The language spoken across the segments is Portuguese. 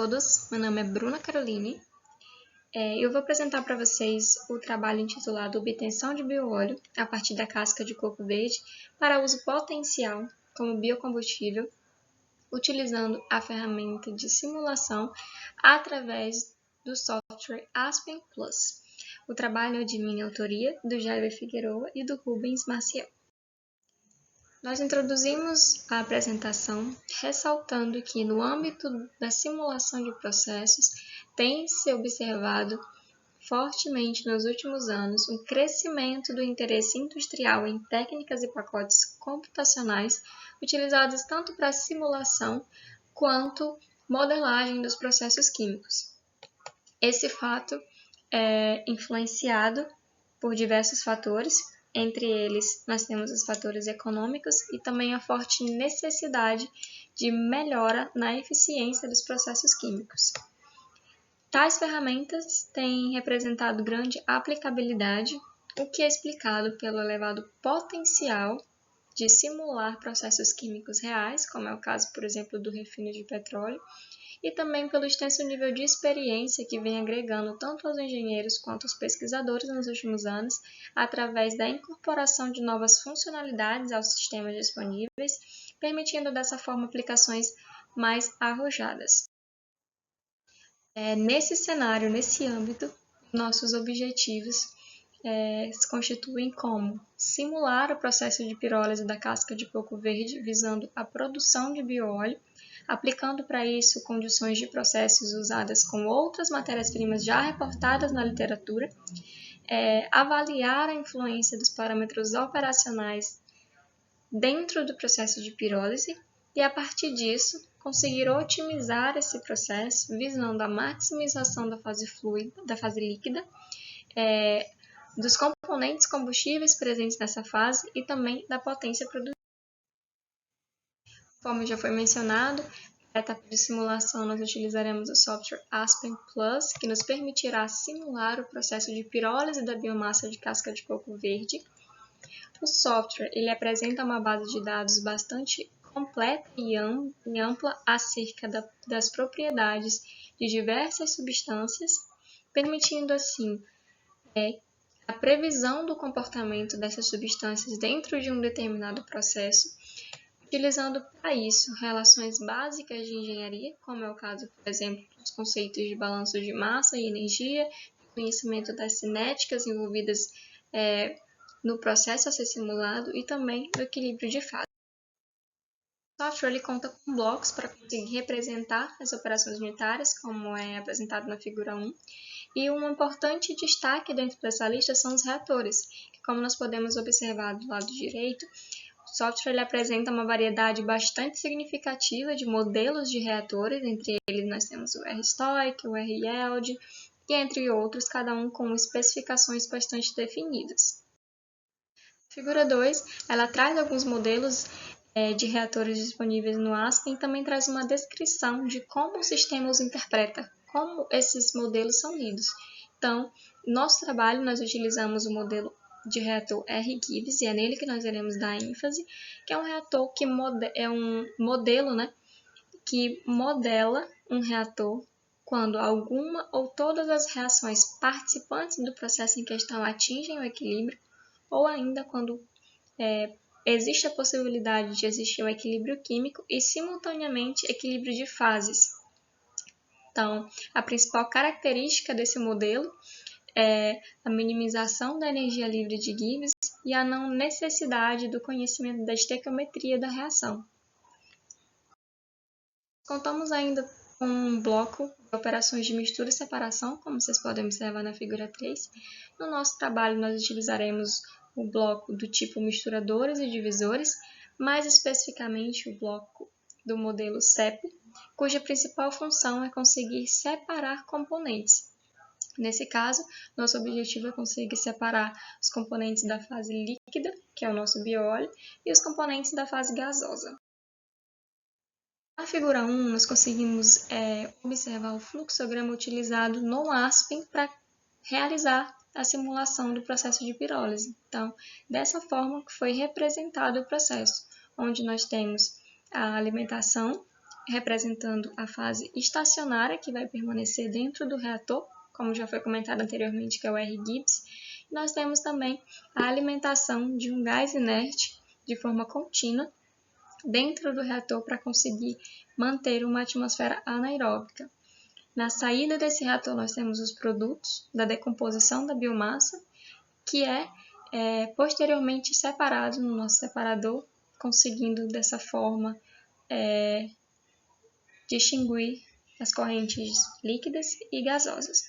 todos, meu nome é Bruna Caroline. Eu vou apresentar para vocês o trabalho intitulado Obtenção de bioóleo a partir da casca de coco verde para uso potencial como biocombustível, utilizando a ferramenta de simulação através do software Aspen Plus. O trabalho é de minha autoria, do Jair Figueroa e do Rubens Maciel. Nós introduzimos a apresentação ressaltando que, no âmbito da simulação de processos, tem-se observado fortemente nos últimos anos um crescimento do interesse industrial em técnicas e pacotes computacionais utilizados tanto para simulação quanto modelagem dos processos químicos. Esse fato é influenciado por diversos fatores. Entre eles, nós temos os fatores econômicos e também a forte necessidade de melhora na eficiência dos processos químicos. Tais ferramentas têm representado grande aplicabilidade, o que é explicado pelo elevado potencial de simular processos químicos reais, como é o caso, por exemplo, do refino de petróleo, e também pelo extenso nível de experiência que vem agregando tanto aos engenheiros quanto aos pesquisadores nos últimos anos, através da incorporação de novas funcionalidades aos sistemas disponíveis, permitindo dessa forma aplicações mais arrojadas. Nesse cenário, nesse âmbito, nossos objetivos se constituem como simular o processo de pirólise da casca de coco verde visando a produção de bioóleo, aplicando para isso condições de processos usadas com outras matérias-primas já reportadas na literatura, avaliar a influência dos parâmetros operacionais dentro do processo de pirólise e, a partir disso, conseguir otimizar esse processo visando a maximização da fase fluida, da fase líquida, dos componentes combustíveis presentes nessa fase e também da potência produzida. Como já foi mencionado, na etapa de simulação nós utilizaremos o software Aspen Plus, que nos permitirá simular o processo de pirólise da biomassa de casca de coco verde. O software ele apresenta uma base de dados bastante completa e ampla acerca das propriedades de diversas substâncias, permitindo assim a previsão do comportamento dessas substâncias dentro de um determinado processo, utilizando para isso relações básicas de engenharia, como é o caso, por exemplo, dos conceitos de balanço de massa e energia, conhecimento das cinéticas envolvidas no processo a ser simulado e também do equilíbrio de fase. O software ele conta com blocos para conseguir representar as operações unitárias, como é apresentado na figura 1, e um importante destaque dentro dessa lista são os reatores, que, como nós podemos observar do lado direito, o software ele apresenta uma variedade bastante significativa de modelos de reatores, entre eles nós temos o R-Stoich, o R-Yield, e entre outros, cada um com especificações bastante definidas. A figura 2, ela traz alguns modelos de reatores disponíveis no Aspen e também traz uma descrição de como o sistema os interpreta, como esses modelos são lidos. Então, no nosso trabalho, nós utilizamos o modelo de reator R-Gibbs, e é nele que nós iremos dar ênfase, que é um reator que é um modelo, que modela um reator quando alguma ou todas as reações participantes do processo em questão atingem o equilíbrio, ou ainda quando existe a possibilidade de existir um equilíbrio químico e, simultaneamente, equilíbrio de fases. Então, a principal característica desse modelo é a minimização da energia livre de Gibbs e a não necessidade do conhecimento da estequiometria da reação. Contamos ainda com um bloco de operações de mistura e separação, como vocês podem observar na figura 3. No nosso trabalho, nós utilizaremos o bloco do tipo misturadores e divisores, mais especificamente o bloco do modelo CEP, cuja principal função é conseguir separar componentes. Nesse caso, nosso objetivo é conseguir separar os componentes da fase líquida, que é o nosso bioóleo, e os componentes da fase gasosa. Na figura 1, nós conseguimos observar o fluxograma utilizado no Aspen para realizar a simulação do processo de pirólise. Então, dessa forma que foi representado o processo, onde nós temos a alimentação representando a fase estacionária, que vai permanecer dentro do reator, como já foi comentado anteriormente, que é o R-Gibbs. Nós temos também a alimentação de um gás inerte de forma contínua dentro do reator para conseguir manter uma atmosfera anaeróbica. Na saída desse reator, nós temos os produtos da decomposição da biomassa, que é posteriormente separado no nosso separador, conseguindo dessa forma distinguir as correntes líquidas e gasosas.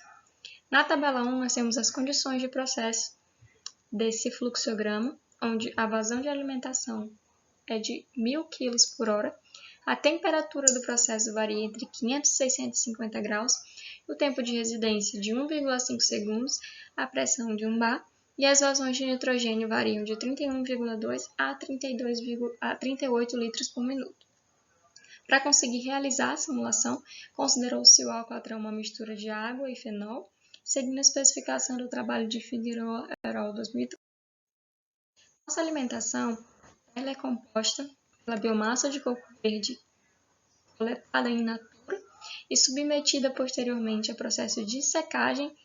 Na tabela 1, nós temos as condições de processo desse fluxograma, onde a vazão de alimentação é de 1000 kg por hora, a temperatura do processo varia entre 500 e 650 graus, o tempo de residência de 1,5 segundos, a pressão de 1 bar, e as vazões de nitrogênio variam de 31,2 a 38 litros por minuto. Para conseguir realizar a simulação, considerou-se o álcool uma mistura de água e fenol, seguindo a especificação do trabalho de Figueroa et al. 2003. Nossa alimentação ela é composta pela biomassa de coco verde coletada in natura e submetida posteriormente a processo de secagem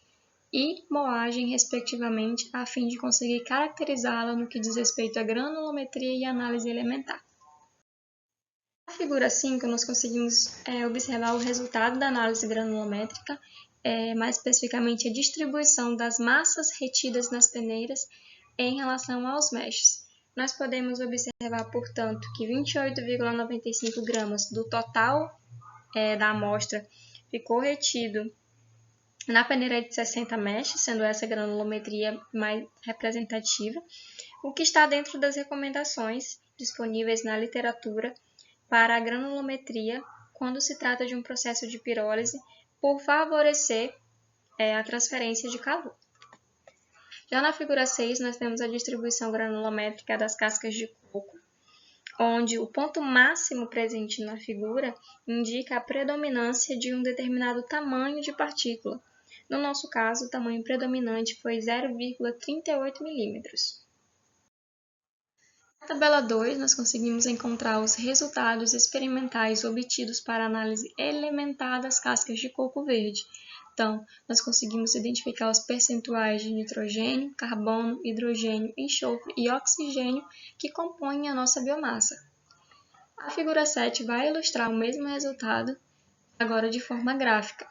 e moagem, respectivamente, a fim de conseguir caracterizá-la no que diz respeito à granulometria e análise elementar. Na figura 5, nós conseguimos observar o resultado da análise granulométrica, mais especificamente a distribuição das massas retidas nas peneiras em relação aos meshes. Nós podemos observar, portanto, que 28,95 gramas do total da amostra ficou retido na peneira de 60 meshes, sendo essa granulometria mais representativa, o que está dentro das recomendações disponíveis na literatura para a granulometria quando se trata de um processo de pirólise por favorecer a transferência de calor. Já na figura 6, nós temos a distribuição granulométrica das cascas de coco, onde o ponto máximo presente na figura indica a predominância de um determinado tamanho de partícula. No nosso caso, o tamanho predominante foi 0,38 milímetros. Na tabela 2, nós conseguimos encontrar os resultados experimentais obtidos para análise elementar das cascas de coco verde. Então, nós conseguimos identificar os percentuais de nitrogênio, carbono, hidrogênio, enxofre e oxigênio que compõem a nossa biomassa. A figura 7 vai ilustrar o mesmo resultado, agora de forma gráfica.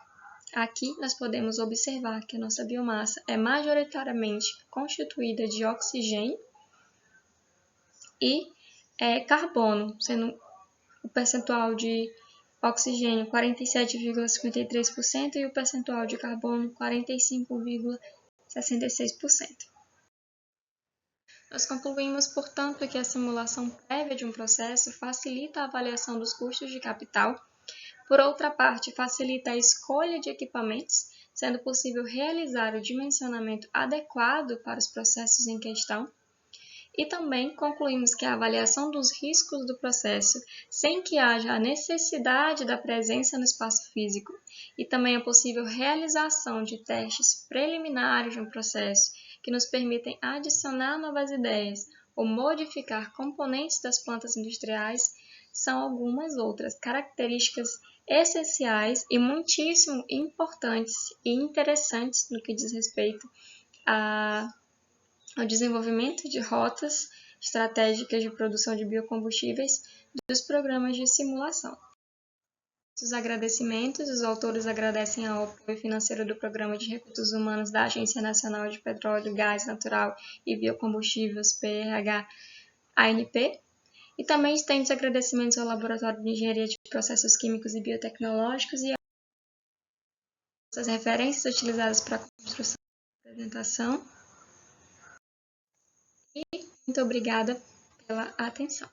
Aqui nós podemos observar que a nossa biomassa é majoritariamente constituída de oxigênio e carbono, sendo o percentual de oxigênio 47,53% e o percentual de carbono 45,66%. Nós concluímos, portanto, que a simulação prévia de um processo facilita a avaliação dos custos de capital. Por outra parte, facilita a escolha de equipamentos, sendo possível realizar o dimensionamento adequado para os processos em questão. E também concluímos que a avaliação dos riscos do processo, sem que haja a necessidade da presença no espaço físico, e também a possível realização de testes preliminares de um processo que nos permitem adicionar novas ideias ou modificar componentes das plantas industriais, são algumas outras características essenciais e muitíssimo importantes e interessantes no que diz respeito ao desenvolvimento de rotas estratégicas de produção de biocombustíveis dos programas de simulação. Os agradecimentos, os autores agradecem ao apoio financeiro do Programa de Recursos Humanos da Agência Nacional de Petróleo, Gás Natural e Biocombustíveis, PRH-ANP, e também estende os agradecimentos ao Laboratório de Engenharia de Processos Químicos e Biotecnológicos e as referências utilizadas para a construção da apresentação. E muito obrigada pela atenção.